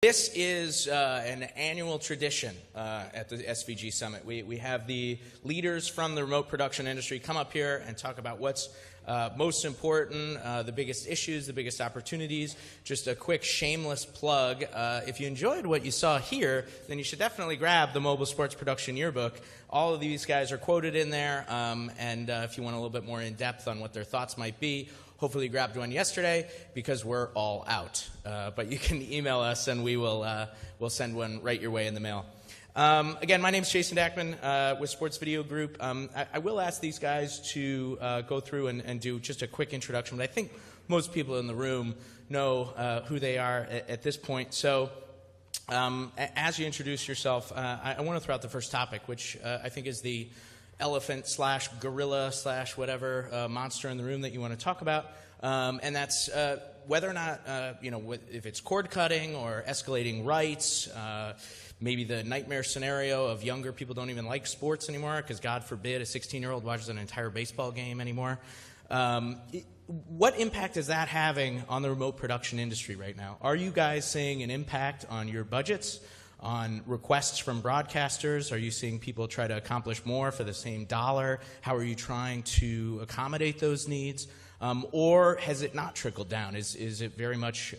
This is an annual tradition at the SVG Summit. We have the leaders from the remote production industry come up here and talk about what's most important, the biggest issues, the biggest opportunities. Just a quick shameless plug. If you enjoyed what you saw here, then you should definitely grab the Mobile Sports Production Yearbook. All of these guys are quoted in there, and if you want a little bit more in-depth on what their thoughts might be, hopefully you grabbed one yesterday because we're all out. But you can email us and we'll send one right your way in the mail. Again, my name's Jason Dachman with Sports Video Group. I will ask these guys to go through and do just a quick introduction, but I think most people in the room know who they are at this point. So as you introduce yourself, I want to throw out the first topic, which I think is the elephant / gorilla / whatever monster in the room that you want to talk about, and that's whether or not if it's cord cutting or escalating rights, maybe the nightmare scenario of younger people don't even like sports anymore because God forbid a 16-year-old watches an entire baseball game anymore. What impact is that having on the remote production industry right now? Are you guys seeing an impact on your budgets? On requests from broadcasters? Are you seeing people try to accomplish more for the same dollar? How are you trying to accommodate those needs? Or has it not trickled down? Is it very much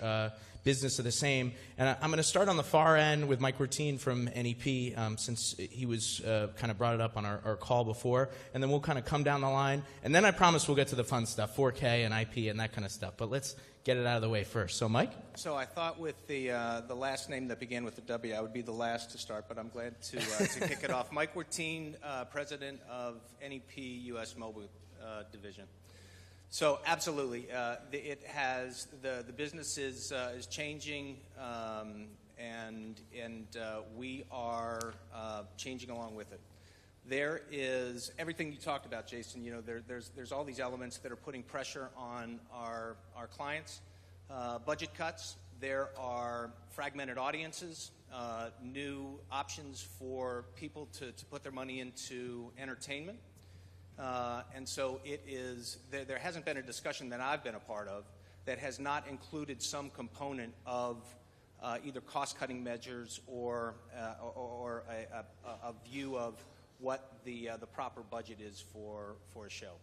business of the same? And I'm going to start on the far end with Mike Werteen from NEP, since he was kind of brought it up on our call before, and then we'll kind of come down the line, and then I promise we'll get to the fun stuff, 4K and IP and that kind of stuff. But let's get it out of the way first. So, Mike? So I thought with the last name that began with the W, I would be the last to start, but I'm glad to kick it off. Mike Werteen, president of NEP U.S. Mobile Division. So absolutely, it has the business is changing, and we are changing along with it. There is everything you talked about, Jason. You know, there's all these elements that are putting pressure on our clients. Budget cuts. There are fragmented audiences, new options for people to put their money into entertainment. And so it is, there hasn't been a discussion that I've been a part of that has not included some component of either cost-cutting measures or a view of what the proper budget is for a show.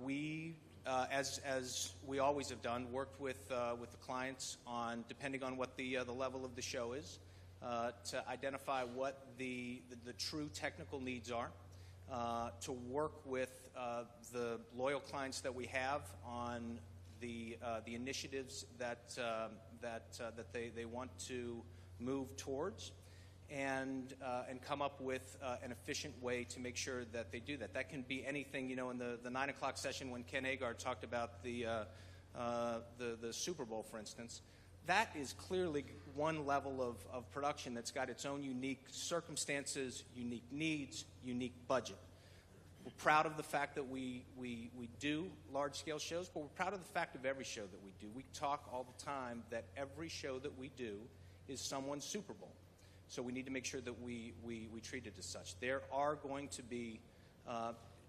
We, as we always have done, worked with the clients on, depending on what the level of the show is, to identify what the true technical needs are. To work with the loyal clients that we have on the initiatives that they want to move towards, and come up with an efficient way to make sure that they do that. That can be anything, you know, in the 9 o'clock session when Ken Agar talked about the Super Bowl, for instance. That is clearly one level of production that's got its own unique circumstances, unique needs, unique budget. We're proud of the fact that we do large-scale shows, but we're proud of the fact of every show that we do. We talk all the time that every show that we do is someone's Super Bowl. So we need to make sure that we treat it as such. There are going to be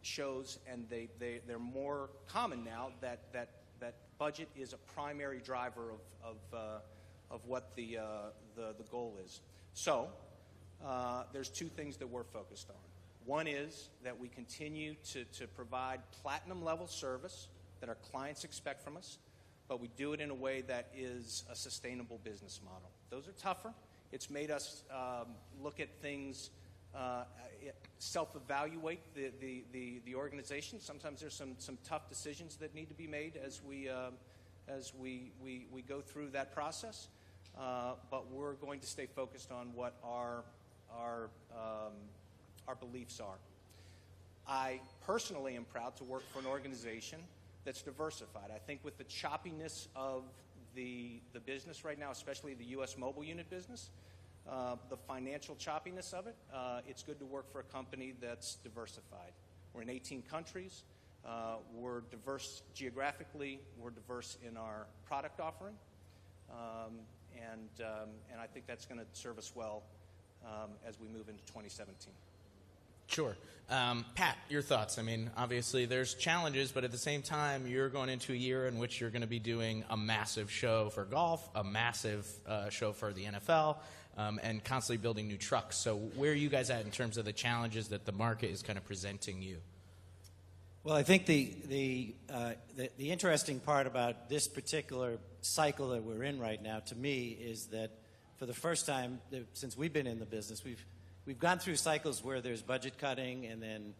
shows, and they're more common now, that budget is a primary driver of what the goal is. So there's two things that we're focused on. One is that we continue to provide platinum-level service that our clients expect from us, but we do it in a way that is a sustainable business model. Those are tougher. It's made us look at things, self-evaluate the organization. Sometimes there's some tough decisions that need to be made as we go through that process. But we're going to stay focused on what our beliefs are. I personally am proud to work for an organization that's diversified. I think with the choppiness of the business right now, especially the U.S. mobile unit business, the financial choppiness of it, it's good to work for a company that's diversified. We're in 18 countries. We're diverse geographically. We're diverse in our product offering. And I think that's going to serve us well as we move into 2017. Sure. Pat, your thoughts? I mean, obviously there's challenges, but at the same time, you're going into a year in which you're going to be doing a massive show for golf, a massive show for the NFL, and constantly building new trucks. So where are you guys at in terms of the challenges that the market is kind of presenting you? Well, I think the interesting part about this particular cycle that we're in right now, to me, is that for the first time since we've been in the business, we've gone through cycles where there's budget cutting, and then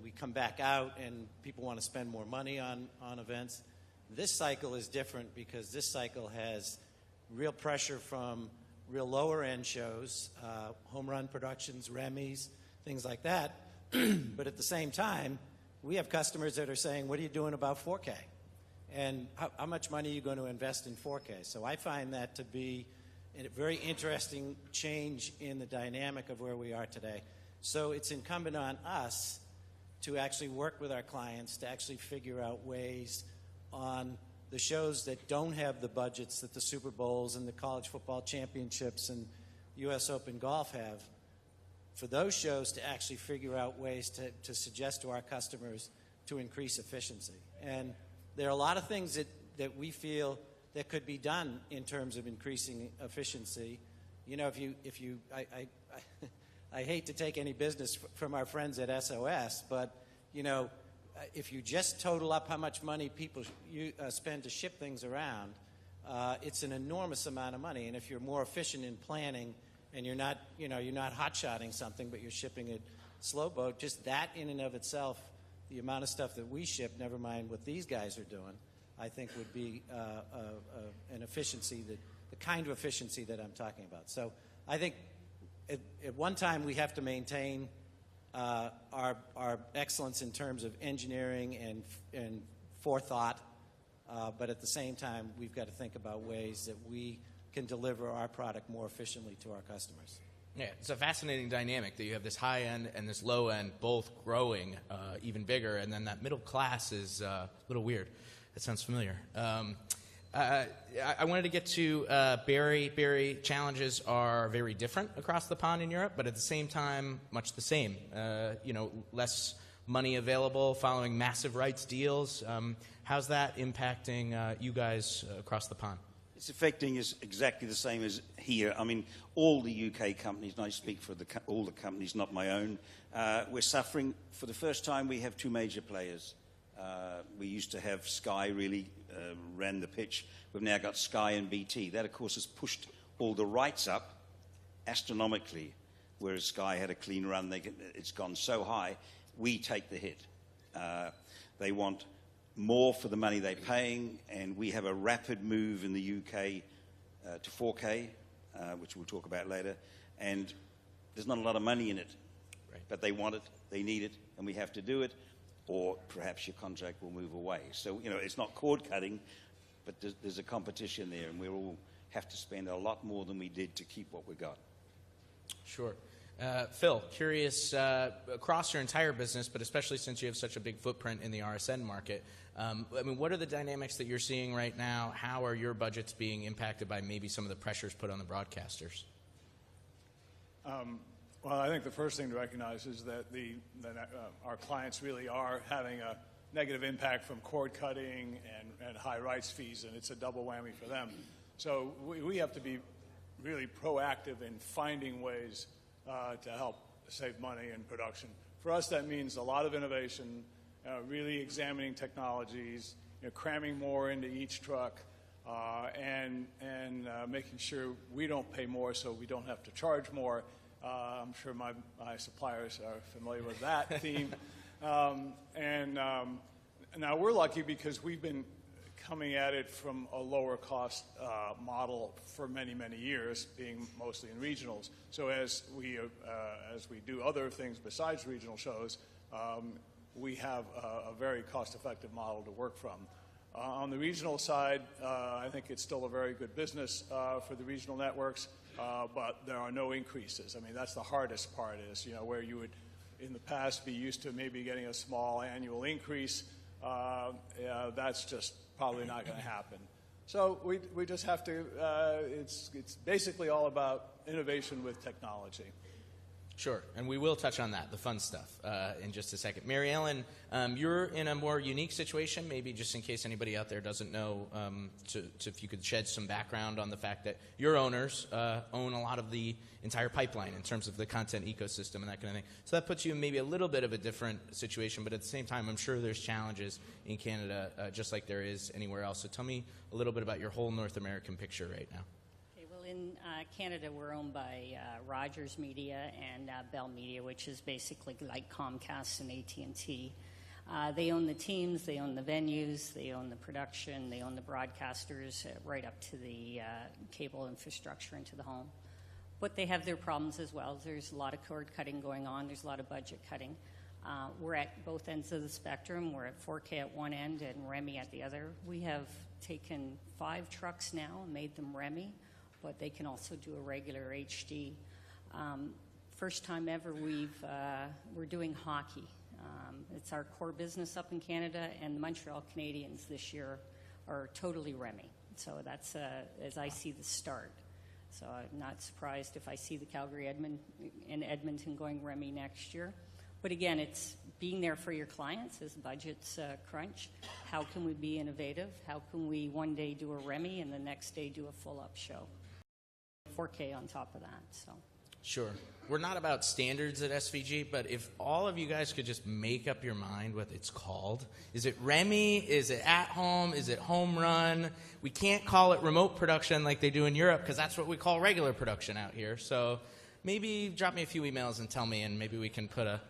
we come back out and people want to spend more money on events. This cycle is different because this cycle has real pressure from real lower end shows, home run productions, Remy's, things like that. But at the same time, we have customers that are saying, what are you doing about 4K? And how much money are you going to invest in 4K? So I find that to be a very interesting change in the dynamic of where we are today. So it's incumbent on us to actually work with our clients to actually figure out ways on the shows that don't have the budgets that the Super Bowls and the college football championships and U.S. Open golf have, for those shows to actually figure out ways to suggest to our customers to increase efficiency. And there are a lot of things that we feel that could be done in terms of increasing efficiency. You know, I hate to take any business from our friends at SOS, but, you know, if you just total up how much money people spend to ship things around, it's an enormous amount of money. And if you're more efficient in planning and you're not hot-shotting something, but you're shipping it slow boat, just that in and of itself, the amount of stuff that we ship, never mind what these guys are doing, I think would be an efficiency, the kind of efficiency that I'm talking about. So I think at one time we have to maintain our excellence in terms of engineering and forethought, but at the same time we've got to think about ways that we can deliver our product more efficiently to our customers. Yeah, it's a fascinating dynamic that you have this high end and this low end both growing even bigger, and then that middle class is a little weird. That sounds familiar. I wanted to get to Barry. Barry, challenges are very different across the pond in Europe, but at the same time, much the same. Less money available following massive rights deals. How's that impacting you guys across the pond? It's affecting us exactly the same as here. I mean, all the UK companies, and I speak for all the companies, not my own, we're suffering. For the first time, we have two major players. We used to have Sky really ran the pitch. We've now got Sky and BT. That, of course, has pushed all the rights up astronomically, whereas Sky had a clean run. It's gone so high, we take the hit. They want more for the money they're paying, and we have a rapid move in the UK to 4K, which we'll talk about later, and there's not a lot of money in it, right. But they want it, they need it, and we have to do it, or perhaps your contract will move away. So, it's not cord cutting, but there's a competition there, and we all have to spend a lot more than we did to keep what we got. Sure. Phil, curious, across your entire business, but especially since you have such a big footprint in the RSN market, what are the dynamics that you're seeing right now? How are your budgets being impacted by maybe some of the pressures put on the broadcasters? Well, I think the first thing to recognize is that our clients really are having a negative impact from cord cutting and high rights fees, and it's a double whammy for them. So we have to be really proactive in finding ways to help save money in production. For us, that means a lot of innovation, really examining technologies, cramming more into each truck, and making sure we don't pay more so we don't have to charge more. I'm sure my suppliers are familiar with that theme. Now we're lucky because we've been coming at it from a lower cost model for many, many years, being mostly in regionals. So as we do other things besides regional shows, we have a very cost-effective model to work from. On the regional side, I think it's still a very good business for the regional networks, but there are no increases. I mean, that's the hardest part is, where you would, in the past, be used to maybe getting a small annual increase. That's just probably not going to happen. So we just have to, it's basically all about innovation with technology. Sure, and we will touch on that, the fun stuff, in just a second. Mary Ellen, you're in a more unique situation, maybe just in case anybody out there doesn't know, if you could shed some background on the fact that your owners own a lot of the entire pipeline in terms of the content ecosystem and that kind of thing. So that puts you in maybe a little bit of a different situation, but at the same time, I'm sure there's challenges in Canada just like there is anywhere else. So tell me a little bit about your whole North American picture right now. In Canada, we're owned by Rogers Media and Bell Media, which is basically like Comcast and AT&T. They own the teams, they own the venues, they own the production, they own the broadcasters, right up to the cable infrastructure into the home. But they have their problems as well. There's a lot of cord cutting going on. There's a lot of budget cutting. We're at both ends of the spectrum. We're at 4K at one end and REMI at the other. We have taken 5 trucks now and made them REMI, but they can also do a regular HD. First time ever we're doing hockey. It's our core business up in Canada, and the Montreal Canadiens this year are totally REMI. So that's, as I see, the start. So I'm not surprised if I see the Calgary and Edmonton going REMI next year. But again, it's being there for your clients as budgets crunch. How can we be innovative? How can we one day do a REMI and the next day do a full-up show? 4K on top of that. So Sure. We're not about standards at SVG, but if all of you guys could just make up your mind what it's called. Is it REMI? Is it at home? Is it home run? We can't call it remote production like they do in Europe because that's what we call regular production out here. So maybe drop me a few emails and tell me, and maybe we can put a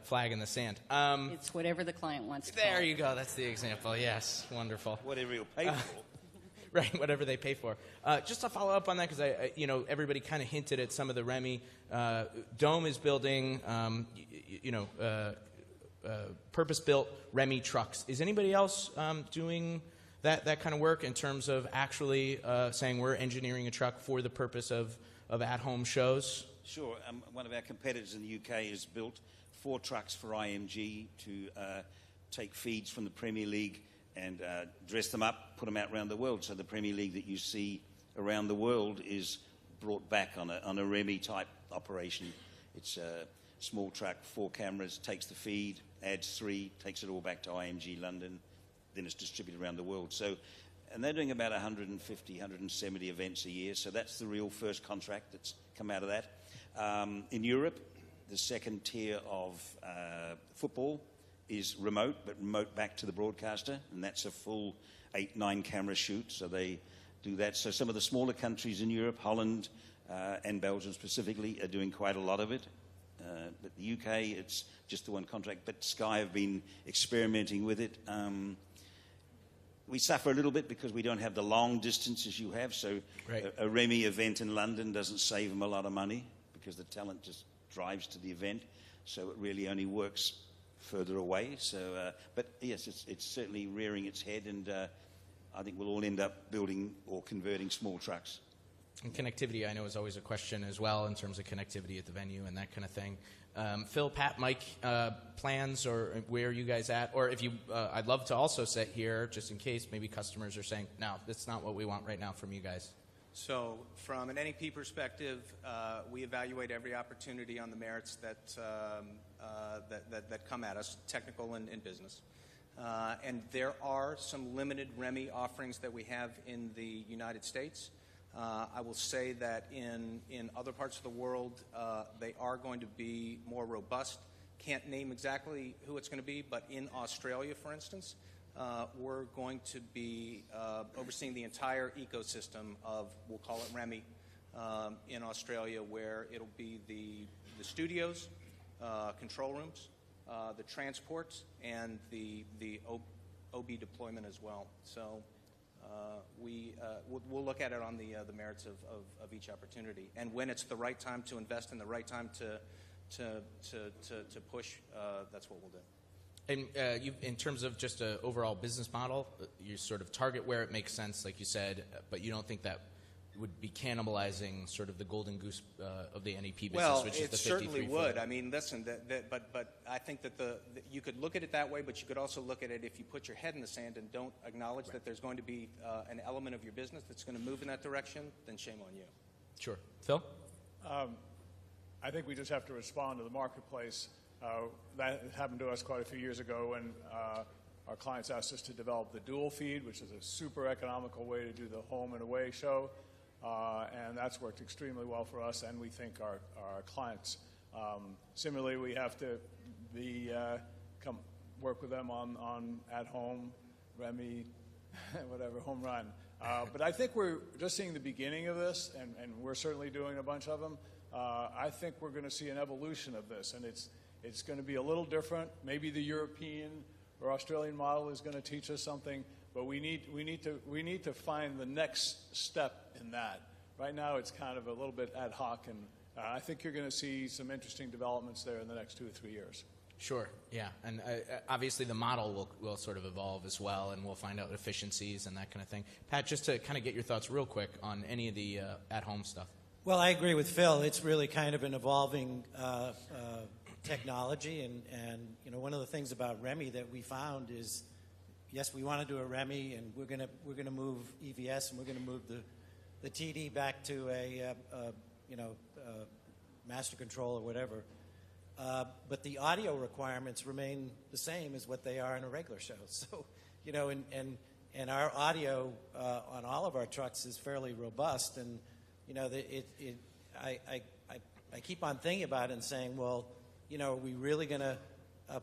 flag in the sand. it's whatever the client wants to There call you it. go. That's the example. Yes. Wonderful. Whatever you'll pay for. Right, whatever they pay for. Just to follow up on that, because everybody kind of hinted at some of the REMI. Dome is building, purpose-built REMI trucks. Is anybody else doing that kind of work in terms of actually saying we're engineering a truck for the purpose of at-home shows? Sure. One of our competitors in the UK has built 4 trucks for IMG to take feeds from the Premier League and dress them up, put them out around the world. So the Premier League that you see around the world is brought back on a REMI type operation. It's a small truck, 4 cameras, takes the feed, adds 3, takes it all back to IMG London, then it's distributed around the world. So, and they're doing about 150, 170 events a year. So that's the real first contract that's come out of that. In Europe, the second tier of football is remote, but remote back to the broadcaster, and that's a full 8-9 camera shoot, so they do that. So some of the smaller countries in Europe, Holland and Belgium specifically, are doing quite a lot of it. But the UK, it's just the one contract, but Sky have been experimenting with it. We suffer a little bit because we don't have the long distances you have, so Right. a REMI event in London doesn't save them a lot of money because the talent just drives to the event, so it really only works further away. So, but yes, it's certainly rearing its head, and I think we'll all end up building or converting small trucks. And connectivity, I know, is always a question as well in terms of connectivity at the venue and that kind of thing. Phil, Pat, Mike, plans, or where are you guys at? Or if you, I'd love to also sit here just in case maybe customers are saying, no, that's not what we want right now from you guys. So from an NEP perspective, we evaluate every opportunity on the merits that come at us, technical and business. And there are some limited REMI offerings that we have in the United States. I will say that in other parts of the world, they are going to be more robust. Can't name exactly who it's going to be, but in Australia, for instance, we're going to be overseeing the entire ecosystem of, we'll call it REMI, in Australia, where it'll be the studios, control rooms, the transports, and the OB deployment as well. So we'll look at it on the merits of each opportunity, and when it's the right time to invest and the right time to push, that's what we'll do. And you, in terms of just an overall business model, you sort of target where it makes sense, like you said, but you don't think that would be cannibalizing sort of the golden goose of the NEP business, Well, which is the 53 it certainly would. foot. I mean, listen, but I think that you could look at it that way, but you could also look at it if you put your head in the sand and don't acknowledge that there's going to be an element of your business that's going to move in that direction, then shame on you. Sure. Phil? I think we just have to respond to the marketplace. That happened to us quite a few years ago when our clients asked us to develop the dual feed, which is a super economical way to do the home and away show. And that's worked extremely well for us and we think our clients. Similarly, we have to come work with them on at home, Remy, whatever, home run. But I think we're just seeing the beginning of this, and we're certainly doing a bunch of them. I think we're going to see an evolution of this, and it's going to be a little different. Maybe the European or Australian model is going to teach us something, but we need to find the next step in that. Right now, it's kind of a little bit ad hoc, and I think you're going to see some interesting developments there in the next 2 or 3 years. Sure, yeah. And obviously the model will sort of evolve as well, and we'll find out efficiencies and that kind of thing. Pat, just to kind of get your thoughts real quick on any of the at-home stuff. Well, I agree with Phil. It's really kind of an evolving technology, and you know, one of the things about Remy that we found is, yes, we want to do a Remy, and we're gonna move EVS, and we're gonna move the TD back to a master control or whatever. But the audio requirements remain the same as what they are in a regular show. So, you know, and our audio on all of our trucks is fairly robust, and you know, I keep on thinking about it and saying, well, you know, are we really going to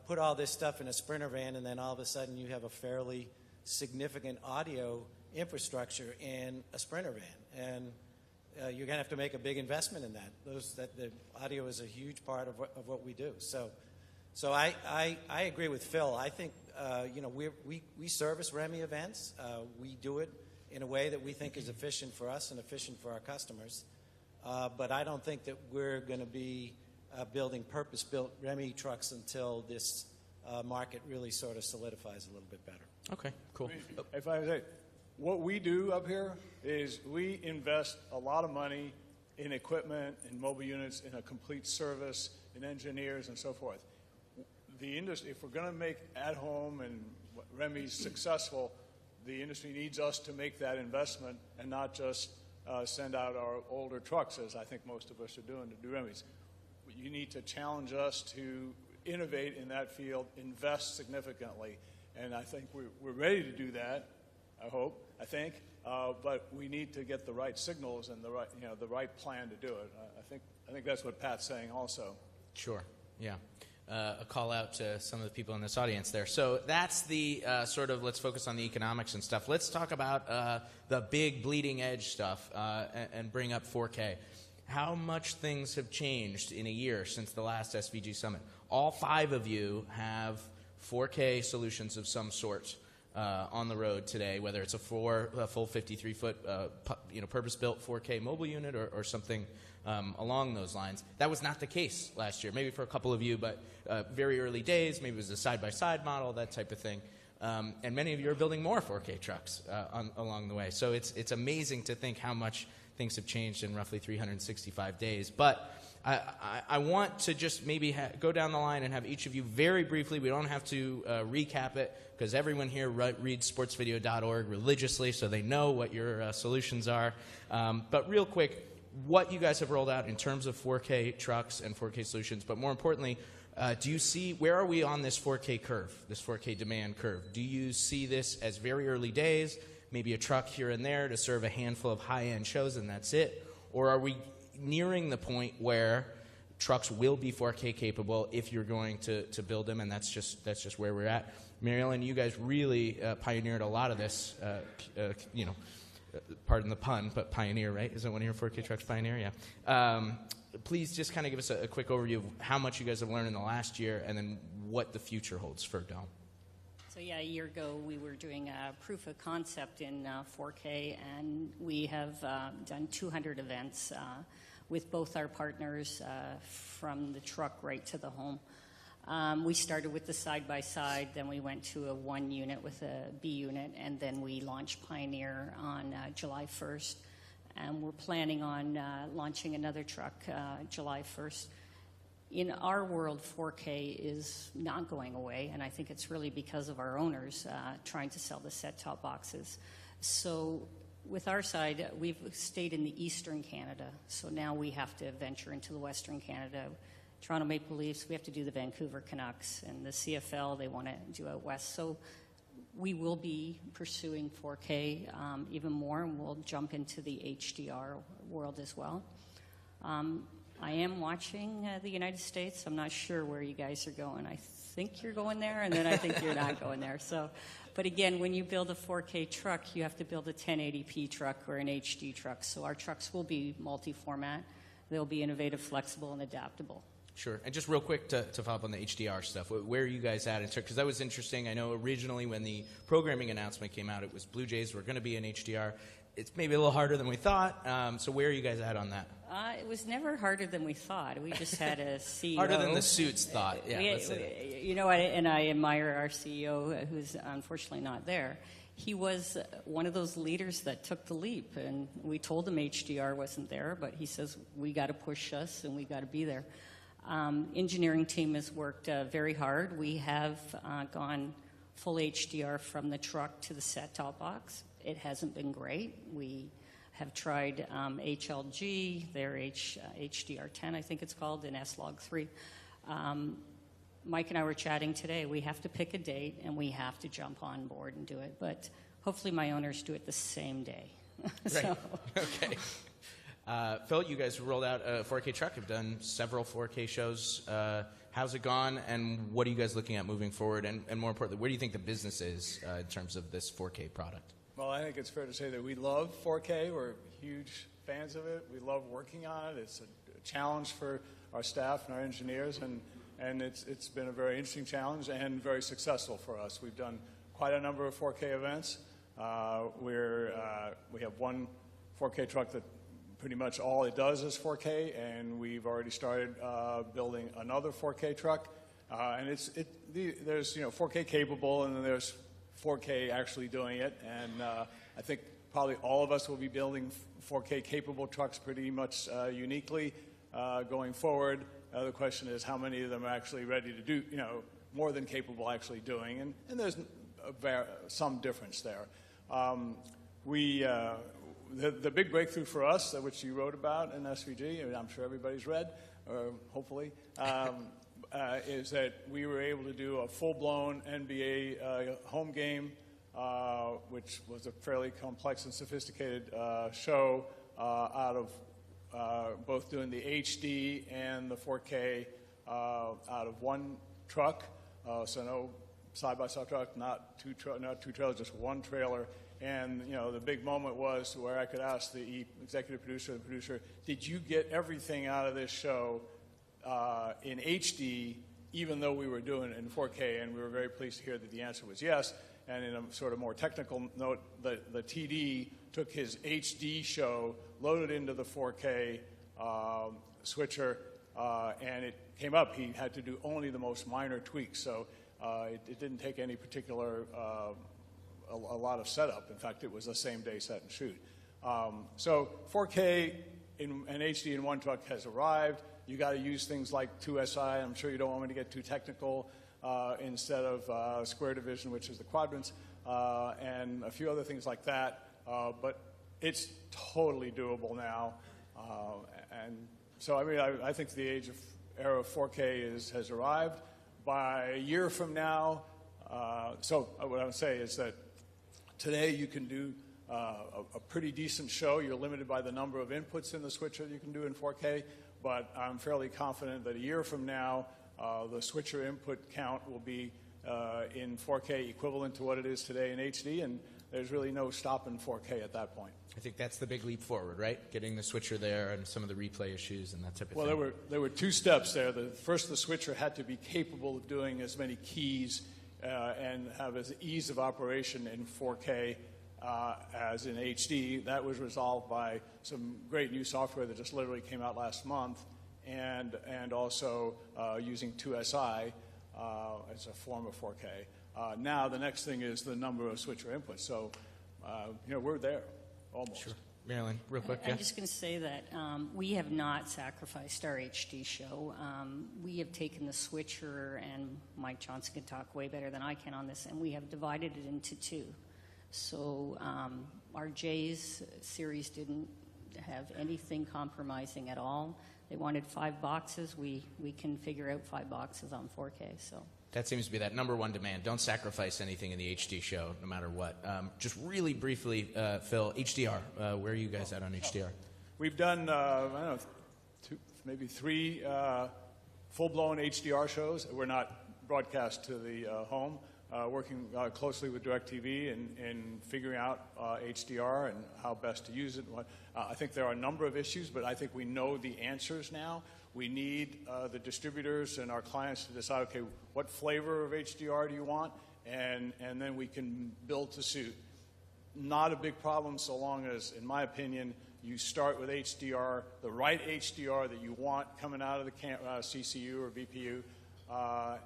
put all this stuff in a Sprinter van, and then all of a sudden you have a fairly significant audio infrastructure in a Sprinter van, and you're going to have to make a big investment in that. The audio is a huge part of what we do. So I agree with Phil. I think you know, we service Remy events. We do it in a way that we think is efficient for us and efficient for our customers. But I don't think that we're going to be building purpose-built Remy trucks until this market really sort of solidifies a little bit better. Okay, cool. If I say, what we do up here is we invest a lot of money in equipment, in mobile units, in a complete service, in engineers, and so forth. The industry, if we're going to make at home and Remy's successful, the industry needs us to make that investment and not just send out our older trucks, as I think most of us are doing, to do Remy's. You need to challenge us to innovate in that field, invest significantly, and I think we're ready to do that. I think, but we need to get the right signals and the right plan to do it. I think that's what Pat's saying also. Sure, yeah. A call out to some of the people in this audience there. So that's the sort of, let's focus on the economics and stuff. Let's talk about the big bleeding edge stuff and bring up 4K. How much things have changed in a year since the last SVG Summit? All 5 of you have 4K solutions of some sort on the road today, whether it's a full 53-foot purpose-built 4K mobile unit or something along those lines. That was not the case last year, maybe for a couple of you, but very early days, maybe it was a side-by-side model, that type of thing. And many of you are building more 4K trucks along the way. So it's amazing to think how much things have changed in roughly 365 days. But I want to just maybe go down the line and have each of you very briefly, we don't have to recap it, because everyone here reads sportsvideo.org religiously, so they know what your solutions are. But real quick, what you guys have rolled out in terms of 4K trucks and 4K solutions, but more importantly, do you see, where are we on this 4K curve, this 4K demand curve? Do you see this as very early days, maybe a truck here and there to serve a handful of high-end shows and that's it? Or are we nearing the point where trucks will be 4K capable if you're going to build them, and that's just where we're at? Mary Ellen, you guys really pioneered a lot of this, pardon the pun, but pioneer, right? Isn't one of your 4K trucks pioneer? Yeah. Please just kind of give us a quick overview of how much you guys have learned in the last year and then what the future holds for Dom. So yeah, a year ago we were doing a proof of concept in 4K, and we have done 200 events with both our partners from the truck right to the home. We started with the side-by-side, then we went to a 1 unit with a B unit, and then we launched Pioneer on July 1st. And we're planning on launching another truck July 1st. In our world, 4K is not going away, and I think it's really because of our owners trying to sell the set-top boxes. So with our side, we've stayed in the eastern Canada, so now we have to venture into the western Canada. Toronto Maple Leafs, we have to do the Vancouver Canucks, and the CFL, they want to do out west. So we will be pursuing 4K even more, and we'll jump into the HDR world as well. I am watching the United States. I'm not sure where you guys are going. I think you're going there, and then I think you're not going there. So, but again, when you build a 4K truck, you have to build a 1080p truck or an HD truck. So our trucks will be multi-format. They'll be innovative, flexible, and adaptable. Sure. And just real quick to follow up on the HDR stuff, where are you guys at? Because that was interesting. I know originally when the programming announcement came out, it was Blue Jays were going to be in HDR. It's maybe a little harder than we thought. So where are you guys at on that? It was never harder than we thought. We just had a CEO. Harder than the suits thought. Yeah, let's say. You know, and I admire our CEO, who's unfortunately not there. He was one of those leaders that took the leap, and we told him HDR wasn't there, but he says, we got to push us, and we got to be there. Engineering team has worked very hard. We have gone full HDR from the truck to the set-top box. It hasn't been great. We have tried HLG, their HDR10, I think it's called, and S-Log3. Mike and I were chatting today. We have to pick a date, and we have to jump on board and do it. But hopefully my owners do it the same day. Right. Okay. Phil, you guys rolled out a 4K truck. Have done several 4K shows. How's it gone, and what are you guys looking at moving forward? And more importantly, where do you think the business is in terms of this 4K product? Well, I think it's fair to say that we love 4K. We're huge fans of it. We love working on it. It's a challenge for our staff and our engineers, and it's been a very interesting challenge and very successful for us. We've done quite a number of 4K events. We have one 4K truck that pretty much all it does is 4K, and we've already started building another 4K truck. And there's 4K capable, and then there's 4K actually doing it. And I think probably all of us will be building 4K capable trucks pretty much uniquely going forward. The question is how many of them are actually ready to do, more than capable actually doing. And there's some difference there. The big breakthrough for us, which you wrote about in SVG, and I'm sure everybody's read, or hopefully, is that we were able to do a full-blown NBA home game, which was a fairly complex and sophisticated show out of both doing the HD and the 4K out of one truck. So no side-by-side truck, not two trailers, just one trailer. And, the big moment was where I could ask the executive producer, the producer, did you get everything out of this show in HD, even though we were doing it in 4K? And we were very pleased to hear that the answer was yes. And in a sort of more technical note, the TD took his HD show, loaded into the 4K switcher, and it came up. He had to do only the most minor tweaks. So it didn't take any particular a lot of setup. In fact, it was a same-day set and shoot. So 4K and HD in one truck has arrived. You got to use things like 2SI. I'm sure you don't want me to get too technical. Instead of square division, which is the quadrants, and a few other things like that. But it's totally doable now. And so, I think the era of 4K has arrived. By a year from now, so what I would say is that today you can do a pretty decent show. You're limited by the number of inputs in the switcher you can do in 4K, but I'm fairly confident that a year from now, the switcher input count will be in 4K equivalent to what it is today in HD, and there's really no stopping 4K at that point. I think that's the big leap forward, right? Getting the switcher there and some of the replay issues and that type of thing. Well, there were two steps there. First, the switcher had to be capable of doing as many keys and have as ease of operation in 4K as in HD. That was resolved by some great new software that just literally came out last month, and also using 2SI as a form of 4K. Now the next thing is the number of switcher inputs. So, we're there, almost. Sure. Marilyn, real quick. I'm just going to say that we have not sacrificed our HD show. We have taken the switcher, and Mike Johnson can talk way better than I can on this, and we have divided it into two. So Our J's series didn't have anything compromising at all. They wanted 5 boxes. We can figure out 5 boxes on 4K. So that seems to be that number one demand. Don't sacrifice anything in the HD show, no matter what. Just really briefly, Phil, HDR. Where are you guys at on HDR? We've done, I don't know, maybe 3 full-blown HDR shows. We're not broadcast to the home. Working closely with DirecTV in figuring out HDR and how best to use it. I think there are a number of issues, but I think we know the answers now. We need the distributors and our clients to decide, okay, what flavor of HDR do you want? And then we can build to suit. Not a big problem so long as, in my opinion, you start with HDR, the right HDR that you want coming out of the CCU or VPU,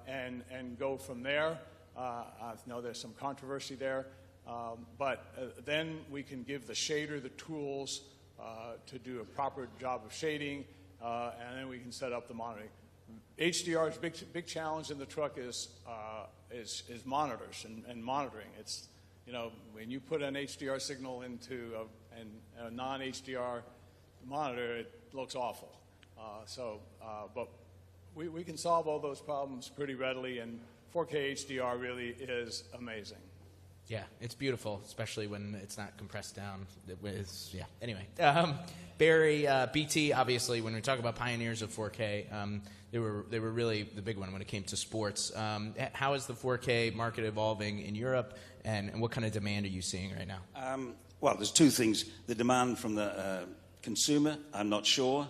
and go from there. I know there's some controversy there, but then we can give the shader the tools to do a proper job of shading, and then we can set up the monitoring. HDR's big challenge in the truck is monitors and monitoring. It's, you know, when you put an HDR signal into a non-HDR monitor, it looks awful. But we can solve all those problems pretty readily, and 4K HDR really is amazing. Yeah, it's beautiful, especially when it's not compressed down. Anyway, Barry, BT, obviously, when we talk about pioneers of 4K, they were really the big one when it came to sports. How is the 4K market evolving in Europe, and what kind of demand are you seeing right now? Well, there's 2 things. The demand from the consumer, I'm not sure.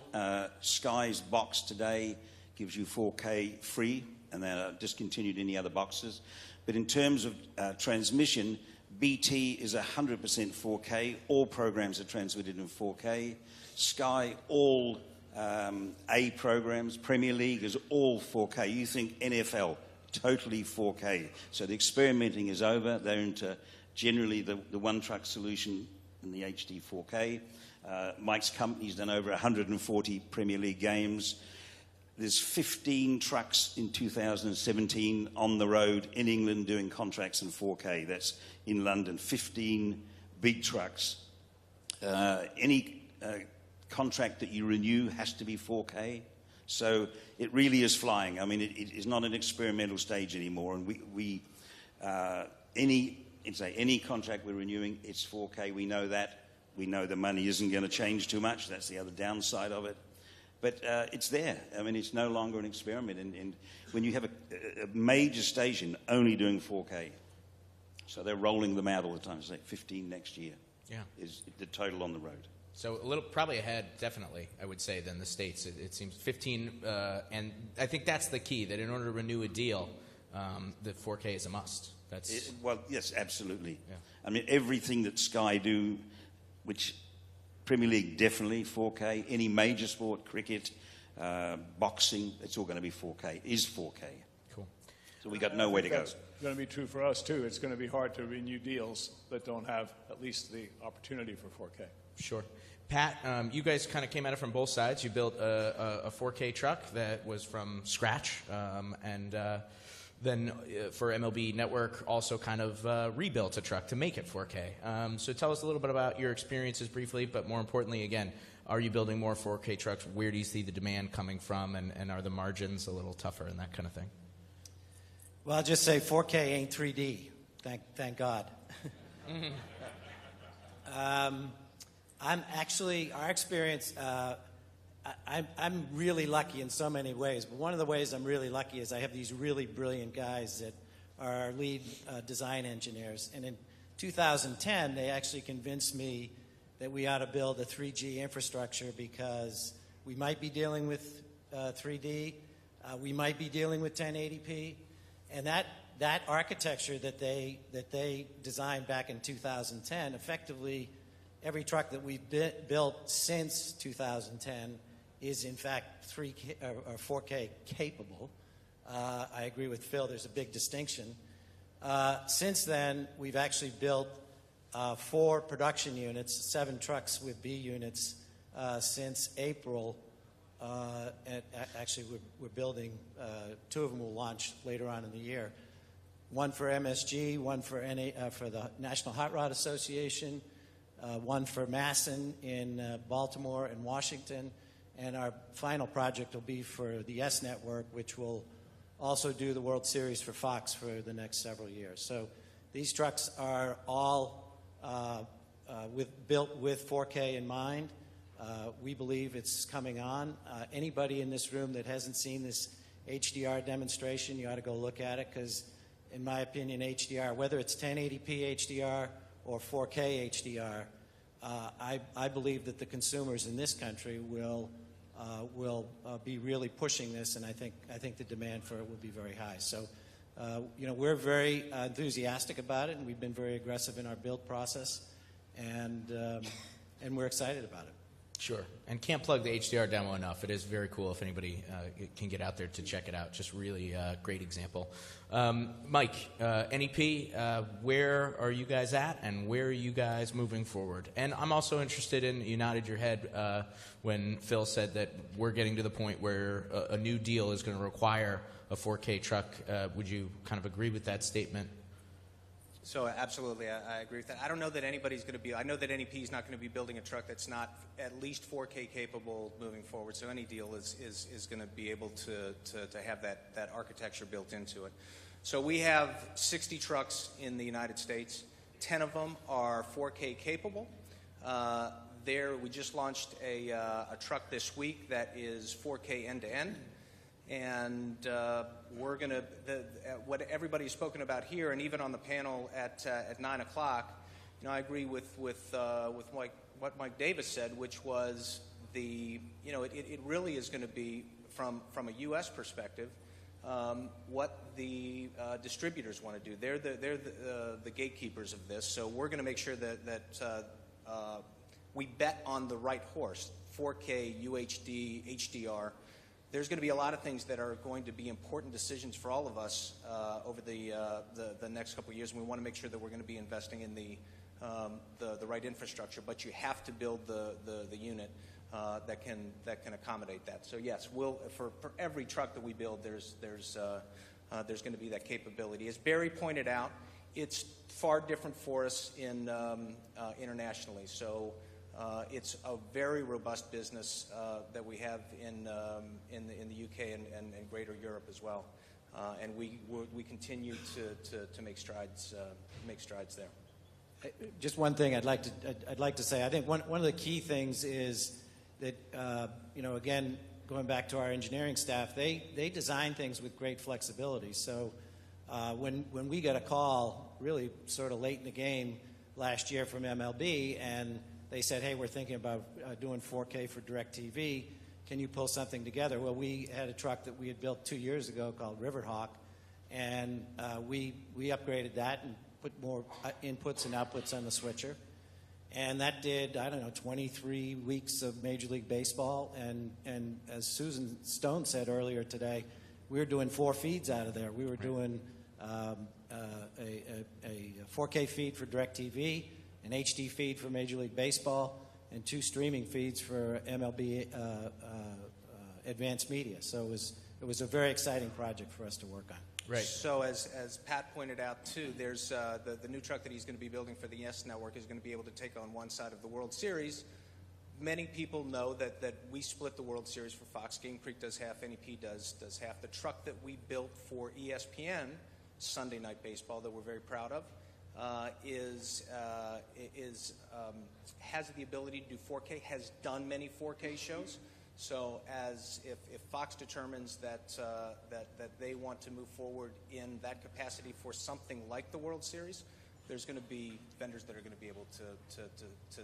Sky's box today gives you 4K free, and they're discontinued any other boxes. But in terms of transmission, BT is 100% 4K. All programs are transmitted in 4K. Sky, all A programs, Premier League is all 4K. You think NFL, totally 4K. So the experimenting is over. They're into generally the one-truck solution in the HD 4K. Mike's company's done over 140 Premier League games. There's 15 trucks in 2017 on the road in England doing contracts in 4K. That's in London, 15 big trucks. Any contract that you renew has to be 4K. So it really is flying. I mean, it is not an experimental stage anymore. And any contract we're renewing, it's 4K. We know that. We know the money isn't going to change too much. That's the other downside of it. But it's there. I mean, it's no longer an experiment. And when you have a major station only doing 4K, so they're rolling them out all the time. It's like 15 next year is the total on the road. So a little, probably ahead, definitely, I would say, than the States. It seems 15, and I think that's the key, that in order to renew a deal, the 4K is a must. Well, yes, absolutely. Yeah. I mean, everything that Sky do, which Premier League definitely 4K, any major sport, cricket, boxing, it's all going to be 4K, is 4K. Cool. So we got nowhere to go. That's going to be true for us, too. It's going to be hard to renew deals that don't have at least the opportunity for 4K. Sure. Pat, you guys kind of came at it from both sides. You built a 4K truck that was from scratch, and then for MLB Network also kind of rebuilt a truck to make it 4K. So tell us a little bit about your experiences briefly, but more importantly, again, are you building more 4K trucks? Where do you see the demand coming from, and are the margins a little tougher and that kind of thing? Well, I'll just say 4K ain't 3D. Thank God. Our experience, I'm really lucky in so many ways, but one of the ways I'm really lucky is I have these really brilliant guys that are our lead design engineers. And in 2010, they actually convinced me that we ought to build a 3G infrastructure because we might be dealing with 3D, we might be dealing with 1080p, and that architecture that they designed back in 2010, effectively every truck that we've built since 2010 is in fact 3K or 4K capable. I agree with Phil, there's a big distinction. Since then, we've actually built 4 production units, 7 trucks with B units since April. And actually, we're building 2 of them will launch later on in the year. One for MSG, one for the National Hot Rod Association, one for Masson in Baltimore and Washington, and our final project will be for the S Network, which will also do the World Series for Fox for the next several years. So these trucks are all built with 4K in mind. We believe it's coming on. Anybody in this room that hasn't seen this HDR demonstration, you ought to go look at it, because in my opinion, HDR, whether it's 1080p HDR or 4K HDR, I believe that the consumers in this country will be really pushing this, and I think the demand for it will be very high. So, we're very enthusiastic about it, and we've been very aggressive in our build process, and we're excited about it. Sure. And can't plug the HDR demo enough. It is very cool if anybody can get out there to check it out. Just really great example. Mike, NEP, where are you guys at, and where are you guys moving forward? And I'm also interested in, you nodded your head when Phil said that we're getting to the point where a new deal is going to require a 4K truck. Would you kind of agree with that statement? So absolutely, I agree with that. I don't know that anybody's going to be, I know that NEP is not going to be building a truck that's not at least 4K capable moving forward, so any deal is going to be able to have that architecture built into it. So we have 60 trucks in the United States. 10 of them are 4K capable. We just launched a truck this week that is 4K end-to-end. And we're going to, what everybody's spoken about here, and even on the panel at 9 o'clock, I agree with what Mike Davis said, which was it really is going to be, from a U.S. perspective, what the distributors want to do. They're the gatekeepers of this, so we're going to make sure that we bet on the right horse, 4K, UHD, HDR. There's going to be a lot of things that are going to be important decisions for all of us over the next couple of years, and we want to make sure that we're going to be investing in the right infrastructure. But you have to build the unit that can accommodate that. So yes, for every truck that we build, there's going to be that capability. As Barry pointed out, it's far different for us internationally. So. It's a very robust business that we have in the UK and Greater Europe as well, and we continue to make strides there. Just one thing I'd like to say. I think one of the key things is that again, going back to our engineering staff, they design things with great flexibility. So when we got a call really sort of late in the game last year from MLB, and they said, hey, we're thinking about doing 4K for DirecTV. Can you pull something together? Well, we had a truck that we had built 2 years ago called Riverhawk, and we upgraded that and put more inputs and outputs on the switcher. And that did, 23 weeks of Major League Baseball. And as Susan Stone said earlier today, we were doing 4 feeds out of there. We were doing a 4K feed for DirecTV, an HD feed for Major League Baseball, and 2 streaming feeds for MLB Advanced Media. So it was a very exciting project for us to work on. Right. So as Pat pointed out too, there's the new truck that he's going to be building for the S Network is going to be able to take on one side of the World Series. Many people know that we split the World Series for Fox. Game Creek does half, NEP does half. The truck that we built for ESPN Sunday Night Baseball that we're very proud of has the ability to do 4K, has done many 4K shows. So if Fox determines that they want to move forward in that capacity for something like the World Series, there's going to be vendors that are going to be able to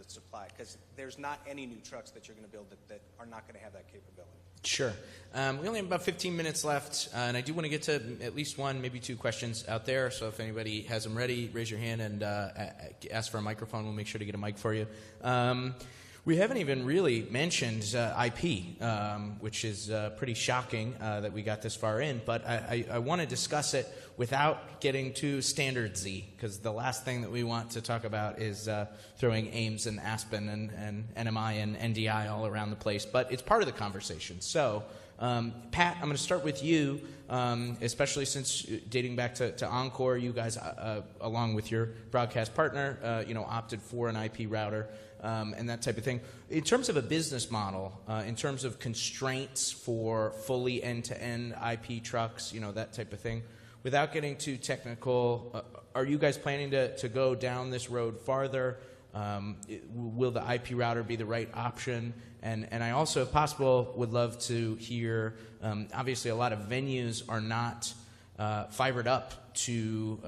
supply, because there's not any new trucks that you're going to build that are not going to have that capability. Sure. We only have about 15 minutes left, and I do want to get to at least one, maybe 2 questions out there. So if anybody has them ready, raise your hand and ask for a microphone. We'll make sure to get a mic for you. We haven't even really mentioned IP, which is pretty shocking that we got this far in. But I want to discuss it without getting too standard-y, because the last thing that we want to talk about is throwing Ames and Aspen and NMI and NDI all around the place. But it's part of the conversation. So Pat, I'm going to start with you, especially since dating back to Encore, you guys, along with your broadcast partner, opted for an IP router and that type of thing. In terms of a business model, in terms of constraints for fully end-to-end IP trucks, that type of thing, without getting too technical, are you guys planning to go down this road farther? Will the IP router be the right option? And I also, if possible, would love to hear, obviously a lot of venues are not fibered up to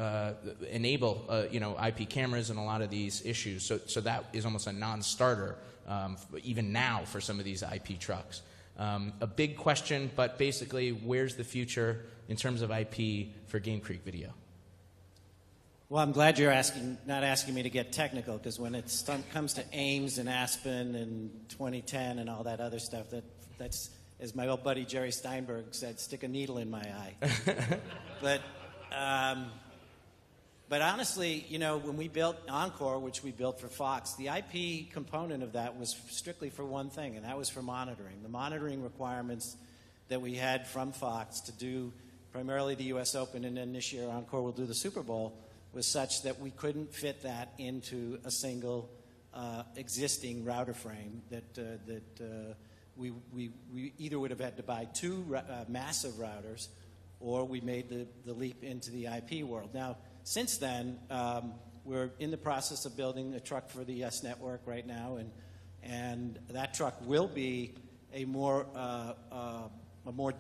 enable, IP cameras and a lot of these issues. So that is almost a non-starter, even now for some of these IP trucks. A big question, but basically, where's the future in terms of IP for Game Creek Video? Well, I'm glad you're not asking me to get technical, because when it comes to Ames and Aspen and 2010 and all that other stuff, that's, as my old buddy Jerry Steinberg said, stick a needle in my eye. But honestly, when we built Encore, which we built for Fox, the IP component of that was strictly for one thing, and that was for monitoring. The monitoring requirements that we had from Fox to do primarily the U.S. Open, and then this year Encore will do the Super Bowl, was such that we couldn't fit that into a single existing router frame, that we either would have had to buy two massive routers, or we made the leap into the IP world. Now, since then, we're in the process of building a truck for the YES network right now, and that truck will be a more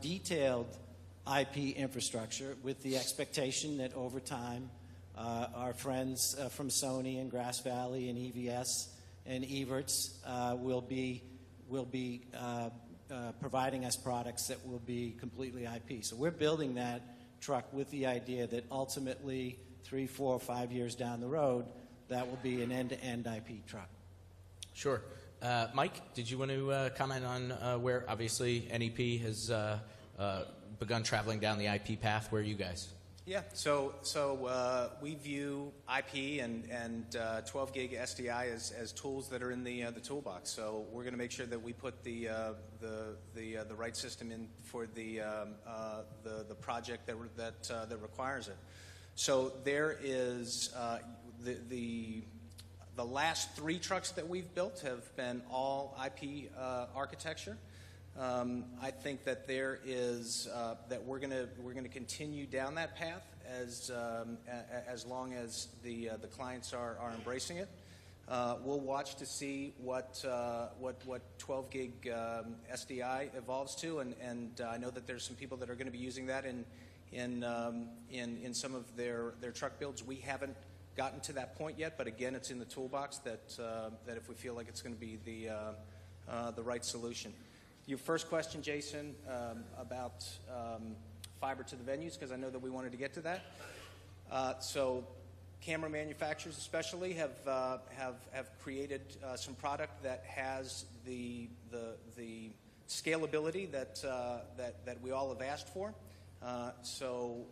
detailed IP infrastructure, with the expectation that over time our friends from Sony and Grass Valley and EVS and Evertz will be providing us products that will be completely IP. So we're building that truck with the idea that ultimately 3, 4, 5 years down the road, that will be an end-to-end IP truck. Sure. Mike, did you want to comment on where obviously NEP has begun traveling down the IP path? Where are you guys? Yeah, so we view IP and 12 gig SDI as tools that are in the toolbox. So we're going to make sure that we put the right system in for the project that requires it. So there is the last 3 trucks that we've built have been all IP architecture. I think that there is that we're going to continue down that path as long as the clients are embracing it. We'll watch to see what 12 gig SDI evolves to, and I know that there's some people that are going to be using that in some of their truck builds. We haven't gotten to that point yet, but again, it's in the toolbox that if we feel like it's going to be the right solution. Your first question, Jason, about fiber to the venues, because I know that we wanted to get to that. So camera manufacturers especially have created some product that has the scalability that we all have asked for. So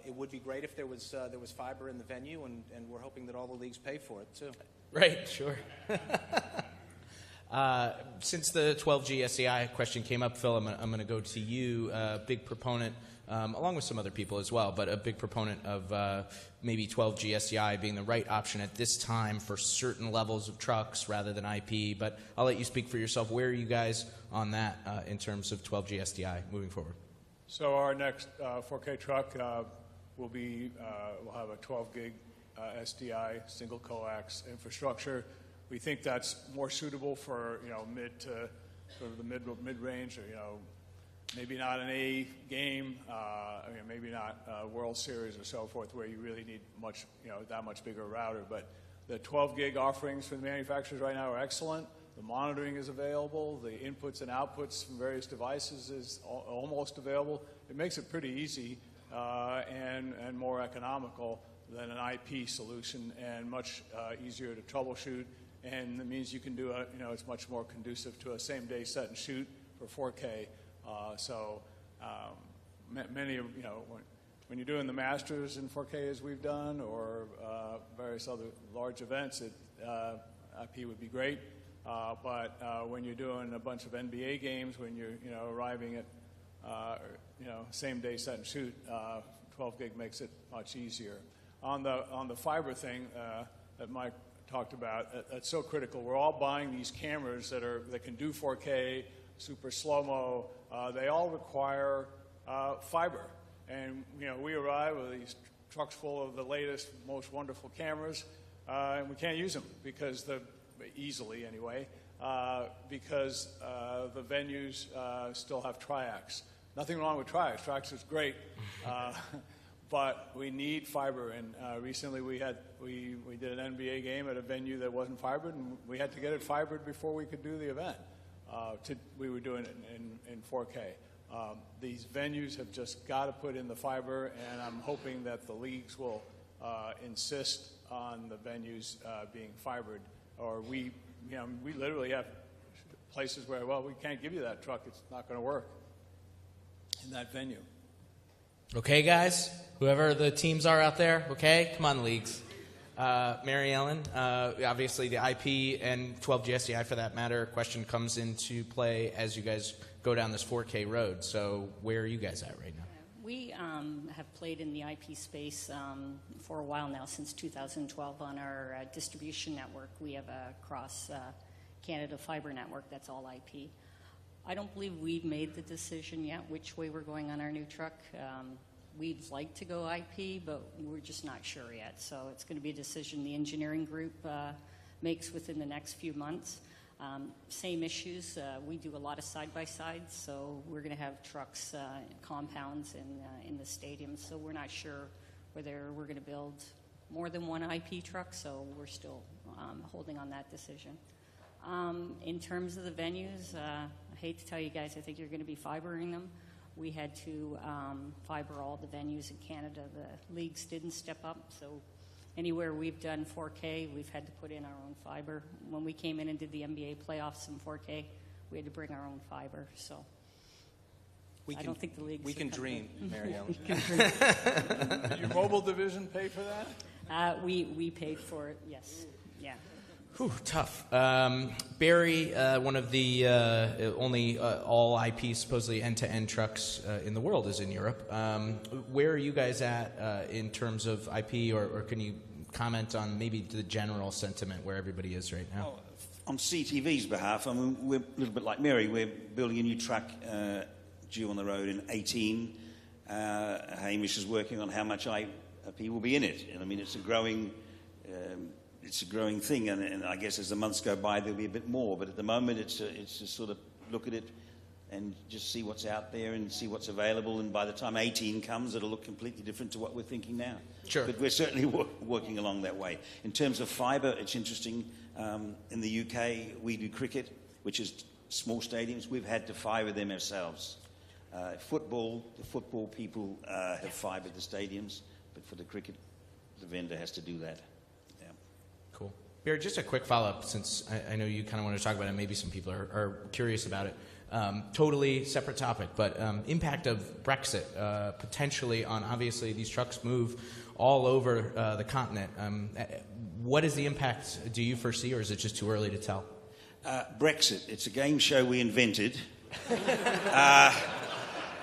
it would be great if there was fiber in the venue, and we're hoping that all the leagues pay for it too. Right, sure. Since the 12G SDI question came up, Phil, I'm going to go to you. Big proponent, along with some other people as well, but a big proponent of maybe 12G SDI being the right option at this time for certain levels of trucks rather than IP. But I'll let you speak for yourself. Where are you guys on that in terms of 12G SDI moving forward? So our next 4K truck will have a 12 gig SDI single coax infrastructure. We think that's more suitable for mid to sort of the mid range, or maybe not an A game, maybe not World Series or so forth, where you really need that much bigger router. But the 12 gig offerings from the manufacturers right now are excellent. The monitoring is available. The inputs and outputs from various devices is almost available. It makes it pretty easy and more economical than an IP solution, and much easier to troubleshoot. And that means you can do it's much more conducive to a same-day set and shoot for 4K. Many of when you're doing the Masters in 4K as we've done, or various other large events, IP would be great. But when you're doing a bunch of NBA games, when you're arriving at same day set and shoot. 12 gig makes it much easier. On the fiber thing that Mike talked about, that's so critical. We're all buying these cameras that can do 4K, super slow-mo. They all require fiber. And we arrive with these trucks full of the latest, most wonderful cameras, and we can't use them because easily anyway, because the venues still have triacs. Nothing wrong with triacs. Triacs is great, but we need fiber. And recently we did an NBA game at a venue that wasn't fibered, and we had to get it fibered before we could do the event. We were doing it in 4K. These venues have just got to put in the fiber, and I'm hoping that the leagues will insist on the venues being fibered. Or we literally have places where, we can't give you that truck. It's not going to work in that venue. Okay, guys? Whoever the teams are out there, okay? Come on, leagues. Mary Ellen, obviously the IP and 12G SDI for that matter question comes into play as you guys go down this 4K road. So where are you guys at right now? We have played in the IP space for a while now, since 2012 on our distribution network. We have a cross-Canada fiber network that's all IP. I don't believe we've made the decision yet which way we're going on our new truck. We'd like to go IP, but we're just not sure yet. So it's going to be a decision the engineering group makes within the next few months. Same issues. We do a lot of side-by-sides, so we're going to have trucks, compounds in the stadiums. So we're not sure whether we're going to build more than one IP truck, so we're still holding on that decision. In terms of the venues, I hate to tell you guys, I think you're going to be fibering them. We had to fiber all the venues in Canada. The leagues didn't step up, so anywhere we've done 4K, we've had to put in our own fiber. When we came in and did the NBA playoffs in 4K, we had to bring our own fiber. So I don't think the leagues. We can dream, Mary Ellen. Did your mobile division pay for that? We paid for it. Yes. Yeah. Whew, tough. Barry, one of the only all IP supposedly end-to-end trucks in the world is in Europe. Where are you guys at in terms of IP, or can you comment on maybe the general sentiment where everybody is right now? Well, on CTV's behalf, I mean, we're a little bit like Mary. We're building a new truck due on the road in 2018. Hamish is working on how much IP will be in it. And I mean, it's a growing thing, and I guess as the months go by, there'll be a bit more. But at the moment, it's just sort of look at it and just see what's out there and see what's available. And by the time 18 comes, it'll look completely different to what we're thinking now. Sure. But we're certainly working along that way. In terms of fibre, it's interesting. In the UK, we do cricket, which is small stadiums. We've had to fibre them ourselves. The football people have fibred the stadiums, but for the cricket, the vendor has to do that. Cool. Barry, just a quick follow-up, since I know you kind of want to talk about it, maybe some people are curious about it. Totally separate topic, but impact of Brexit potentially on, obviously, these trucks move all over the continent. What is the impact, do you foresee, or is it just too early to tell? Brexit, it's a game show we invented.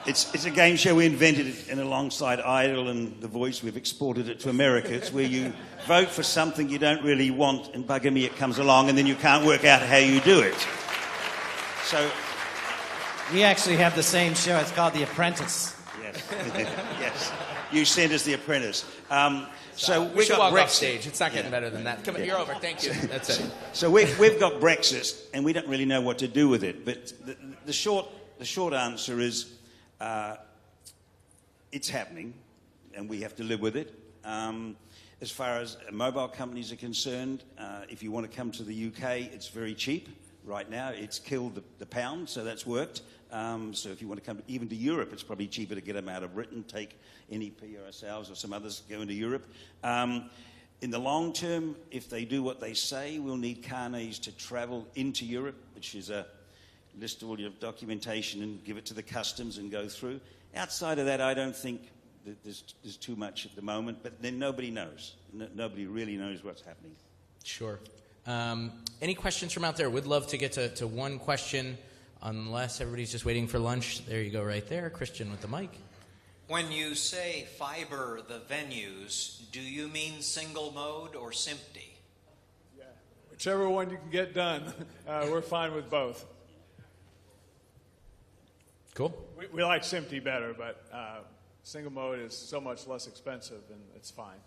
It's a game show we invented, and alongside Idol and The Voice, we've exported it to America. It's where you vote for something you don't really want, and bugger me, it comes along, and then you can't work out how you do it. So We actually have the same show. It's called The Apprentice. yes, yes. You sent us The Apprentice. So we should got walk Brexit. off stage. It's not getting better than that. Come on, you're over. Thank you. That's it. So we've got Brexit, and we don't really know what to do with it. But the short answer is, it's happening, and we have to live with it. As far as mobile companies are concerned, if you want to come to the UK, it's very cheap right now. It's killed the pound, so that's worked. So if you want to come even to Europe, it's probably cheaper to get them out of Britain, take NEP or ourselves or some others go into Europe. In the long term, if they do what they say, we'll need carnets to travel into Europe, which is list all your documentation and give it to the customs and go through. Outside of that, I don't think that there's too much at the moment, but then nobody knows. Nobody really knows what's happening. Sure. Any questions from out there? Would love to get to one question Unless everybody's just waiting for lunch, there you go right there. Christian with the mic. When you say fiber the venues, do you mean single mode or SMPTE? Yeah. Whichever one you can get done, we're fine with both. Cool. We like SMPTE better, but single mode is so much less expensive, and it's fine.